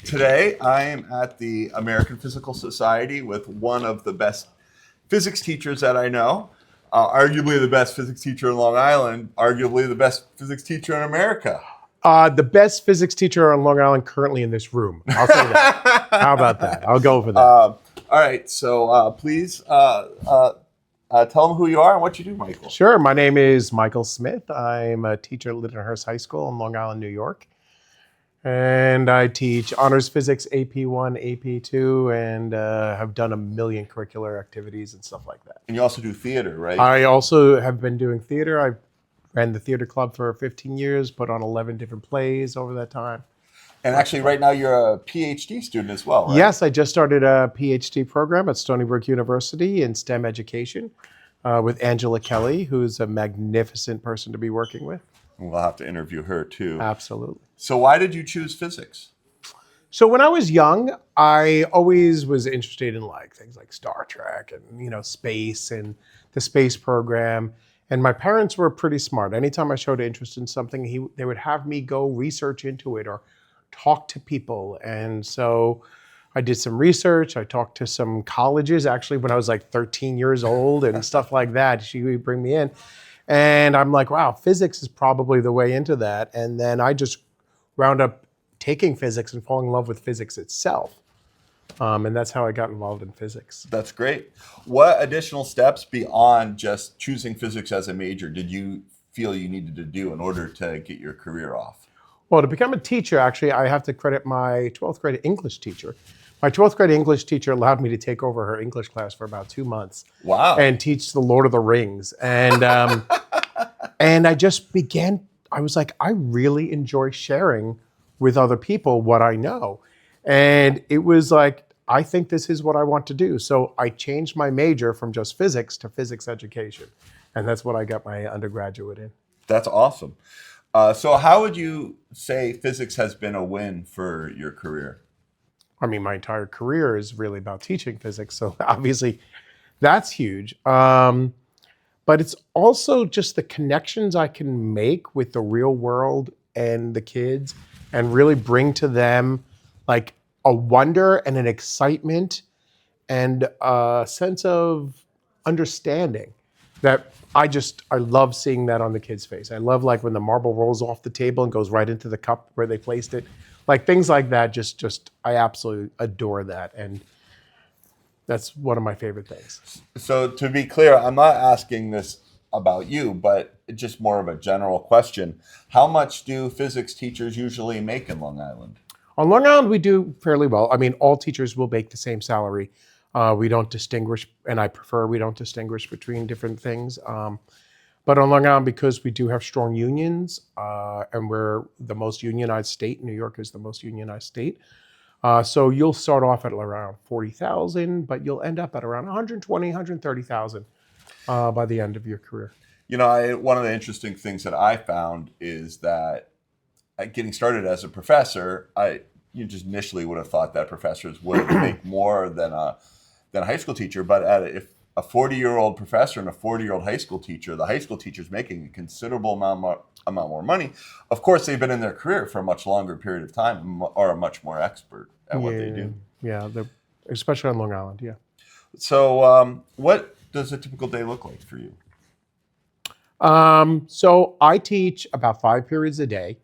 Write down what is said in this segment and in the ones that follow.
Today, I am at the American Physical Society with one of the best physics teachers that I know, arguably the best physics teacher in Long Island, arguably the best physics teacher in America. The best physics teacher on Long Island currently in this room. I'll say that. How about that? I'll go for that. All right, so please tell them who you are and what you do, Michael. Sure. My name is Michael Smith. I'm a teacher at Lindenhurst High School in Long Island, New York. And I teach honors physics, AP1, AP2, and have done a million curricular activities and stuff like that. And you also do theater, right? I also have been doing theater. I ran the theater club for 15 years, put on 11 different plays over that time. And actually, right now, you're a PhD student as well, right? Yes, I just started a PhD program at Stony Brook University in STEM education with Angela Kelly, who's a magnificent person to be working with. We'll have to interview her, too. Absolutely. So why did you choose physics? So when I was young, I always was interested in things like Star Trek and space and the space program. And my parents were pretty smart. Anytime I showed interest in something, they would have me go research into it or talk to people. And so I did some research. I talked to some colleges actually when I was like 13 years old and stuff like that. She would bring me in. And I'm like, wow, physics is probably the way into that. And then I just wound up taking physics and falling in love with physics itself. And that's how I got involved in physics. That's great. What additional steps beyond just choosing physics as a major did you feel you needed to do in order to get your career off? Well, to become a teacher, actually, I have to credit my 12th grade English teacher. My 12th grade English teacher allowed me to take over her English class for about 2 months. Wow. And teach the Lord of the Rings. And and I just began, I was like, I really enjoy sharing with other people what I know. And it was like, I think this is what I want to do. So I changed my major from just physics to physics education. And that's what I got my undergraduate in. That's awesome. So how would you say physics has been a win for your career? I mean, my entire career is really about teaching physics. So obviously that's huge. But it's also just the connections I can make with the real world and the kids and really bring to them like a wonder and an excitement and a sense of understanding that I love seeing that on the kids' face. I love like when the marble rolls off the table and goes right into the cup where they placed it. Like things like that, I absolutely adore that. And that's one of my favorite things. So to be clear, I'm not asking this about you, but just more of a general question. How much do physics teachers usually make in Long Island? On Long Island, we do fairly well. I mean, all teachers will make the same salary. We don't distinguish, and I prefer we don't distinguish between different things. But on Long Island, because we do have strong unions, and we're the most unionized state, New York is the most unionized state. So you'll start off at around 40,000, but you'll end up at around 120, 130,000 by the end of your career. You know, one of the interesting things that I found is that getting started as a professor, you just initially would have thought that professors would make more than a high school teacher. But if a 40-year-old professor and a 40-year-old high school teacher, the high school teacher's making a considerable amount more money. Of course, they've been in their career for a much longer period of time and are much more expert at what they do. Yeah, especially on Long Island, yeah. So what does a typical day look like for you? So I teach about 5 periods a day.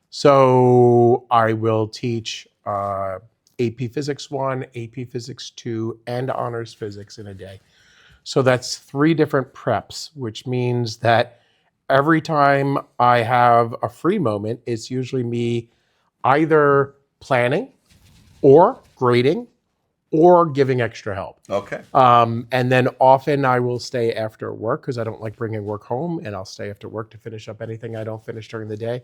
So I will teach AP Physics 1, AP Physics 2, and Honors Physics in a day. So that's 3 different preps, which means that every time I have a free moment, it's usually me either planning or grading or giving extra help. Okay. And then often I will stay after work because I don't like bringing work home, and I'll stay after work to finish up anything I don't finish during the day.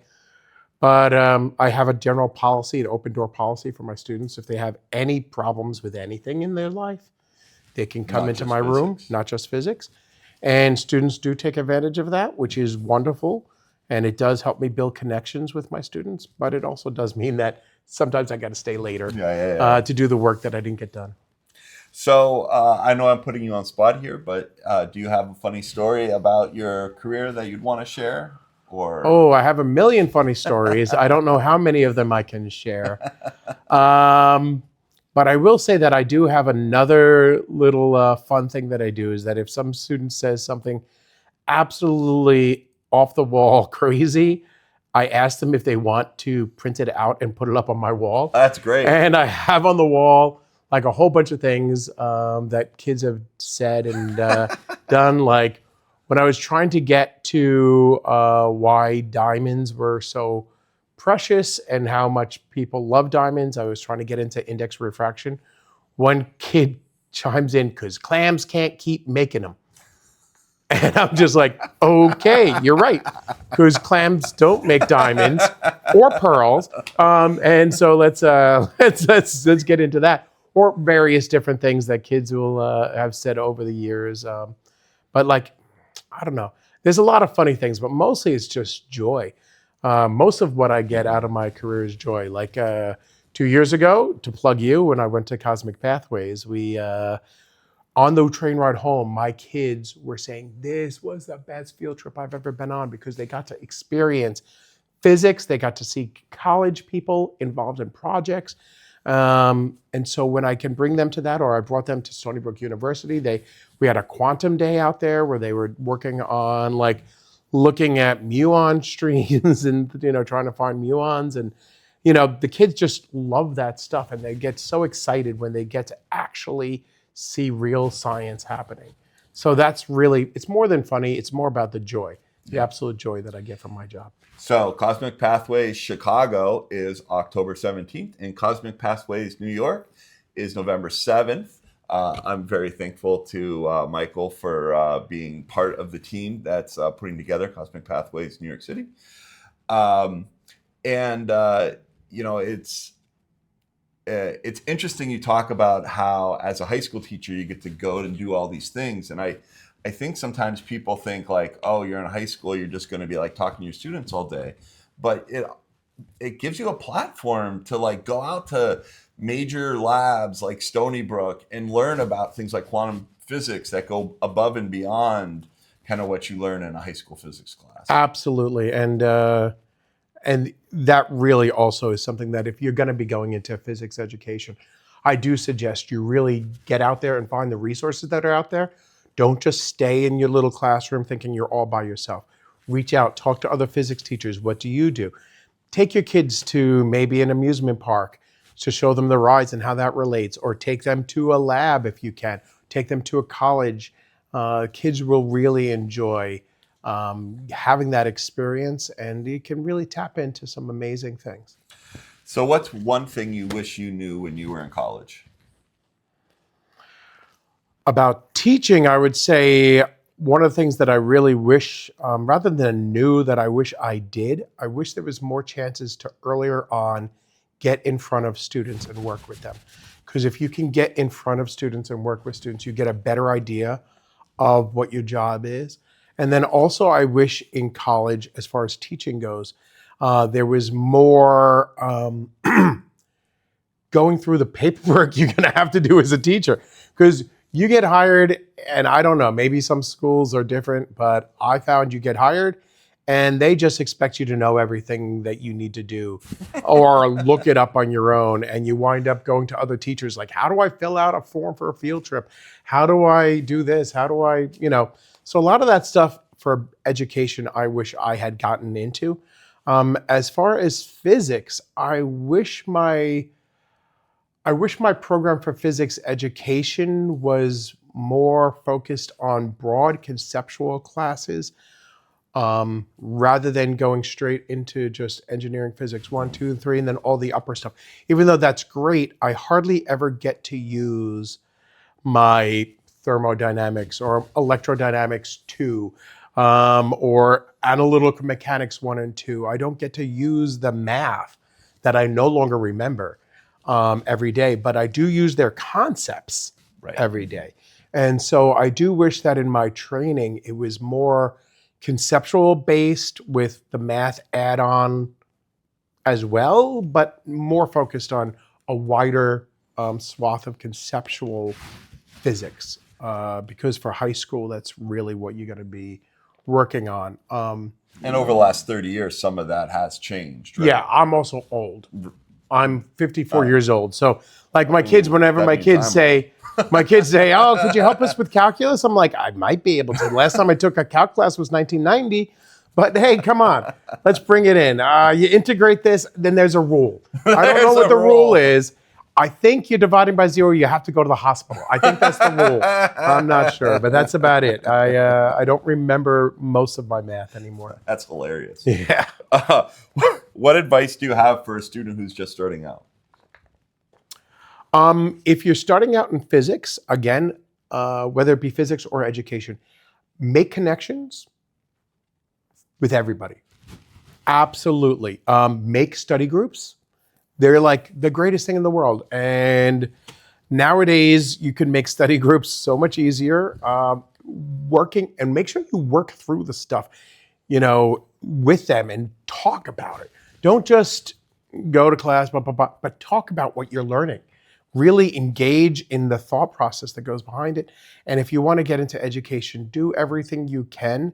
But I have a general policy, an open door policy for my students. If they have any problems with anything in their life, they can come into my room, not just physics. And students do take advantage of that, which is wonderful. And it does help me build connections with my students. But it also does mean that sometimes I got to stay later to do the work that I didn't get done. So I know I'm putting you on spot here, but do you have a funny story about your career that you'd want to share? Or Oh, I have a million funny stories. I don't know how many of them I can share. But I will say that I do have another little fun thing that I do is that if some student says something absolutely off the wall crazy, I ask them if they want to print it out and put it up on my wall. that's great. And I have on the wall like a whole bunch of things that kids have said and done. Like when I was trying to get to why diamonds were so precious and how much people love diamonds, I was trying to get into index refraction. One kid chimes in, because clams can't keep making them. And I'm just like, okay, you're right, because clams don't make diamonds or pearls, and so let's get into that, or various different things that kids will have said over the years. But like, I don't know, there's a lot of funny things, but mostly it's just joy. Most of what I get out of my career is joy. Like 2 years ago, to plug you, when I went to Cosmic Pathways, we. On the train ride home, my kids were saying, this was the best field trip I've ever been on, because they got to experience physics. They got to see college people involved in projects. And so when I can bring them to that, or I brought them to Stony Brook University, we had a quantum day out there where they were working on like looking at muon streams and, trying to find muons. And, the kids just love that stuff. And they get so excited when they get to actually see real science happening. So that's really, it's more than funny. It's more about the joy, the absolute joy that I get from my job. So Cosmic Pathways Chicago is October 17th, and Cosmic Pathways New York is November 7th. I'm very thankful to Michael for being part of the team that's putting together Cosmic Pathways New York City. It's interesting you talk about how as a high school teacher you get to go and do all these things, and I think sometimes people think like, oh, you're in high school, you're just going to be like talking to your students all day, but it gives you a platform to like go out to major labs like Stony Brook and learn about things like quantum physics that go above and beyond kind of what you learn in a high school physics class. Absolutely. And that really also is something that if you're going to be going into physics education, I do suggest you really get out there and find the resources that are out there. Don't just stay in your little classroom thinking you're all by yourself. Reach out, talk to other physics teachers. What do you do? Take your kids to maybe an amusement park to show them the rides and how that relates, or take them to a lab if you can. Take them to a college. Kids will really enjoy having that experience, and you can really tap into some amazing things. So what's one thing you wish you knew when you were in college? About teaching, I would say one of the things that I really wish, rather than knew, that I wish I did, I wish there was more chances to earlier on get in front of students and work with them. Because if you can get in front of students and work with students, you get a better idea of what your job is. And then also I wish in college, as far as teaching goes, there was more going through the paperwork you're going to have to do as a teacher. Because you get hired, and I don't know, maybe some schools are different, but I found you get hired and they just expect you to know everything that you need to do or look it up on your own. And you wind up going to other teachers like, how do I fill out a form for a field trip? How do I do this? How do I, So a lot of that stuff for education, I wish I had gotten into. As far as physics, I wish my program for physics education was more focused on broad conceptual classes, rather than going straight into just engineering physics 1, 2, and 3, and then all the upper stuff. Even though that's great, I hardly ever get to use my thermodynamics or electrodynamics 2, or analytical mechanics 1 and 2. I don't get to use the math that I no longer remember every day, but I do use their concepts every day. And so I do wish that in my training, it was more conceptual based with the math add-on as well, but more focused on a wider swath of conceptual physics, because for high school, that's really what you're going to be working on. And over the last 30 years, some of that has changed, right? Yeah, I'm also old. I'm 54 years old. So like my kids, whenever my kids say, oh, could you help us with calculus? I'm like, I might be able to. Last time I took a calc class was 1990. But hey, come on, let's bring it in. You integrate this, then there's a rule. I don't know what the rule is. I think you're dividing by 0, you have to go to the hospital. I think that's the rule. I'm not sure, but that's about it. I don't remember most of my math anymore. That's hilarious. Yeah. What advice do you have for a student who's just starting out? If you're starting out in physics, again, whether it be physics or education, make connections with everybody. Absolutely. Make study groups. They're like the greatest thing in the world. And nowadays, you can make study groups so much easier. Working, and make sure you work through the stuff, with them and talk about it. Don't just go to class, but talk about what you're learning. Really engage in the thought process that goes behind it. And if you want to get into education, do everything you can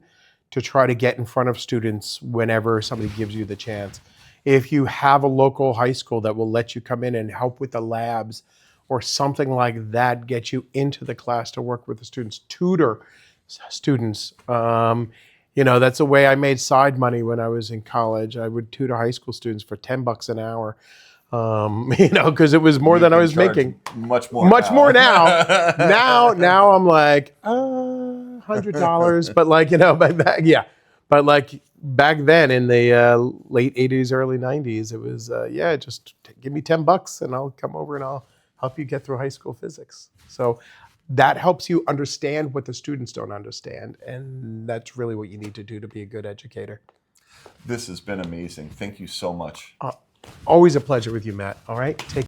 to try to get in front of students whenever somebody gives you the chance. If you have a local high school that will let you come in and help with the labs or something like that, get you into the class to work with the students, tutor students. That's the way I made side money when I was in college. I would tutor high school students for $10 an hour, because it was more than I was making. Much more now. now I'm like, $100, but but like back then in the late 80s, early 90s, it was, just give me $10 and I'll come over and I'll help you get through high school physics. So that helps you understand what the students don't understand. And that's really what you need to do to be a good educator. This has been amazing. Thank you so much. Always a pleasure with you, Matt. All right. Take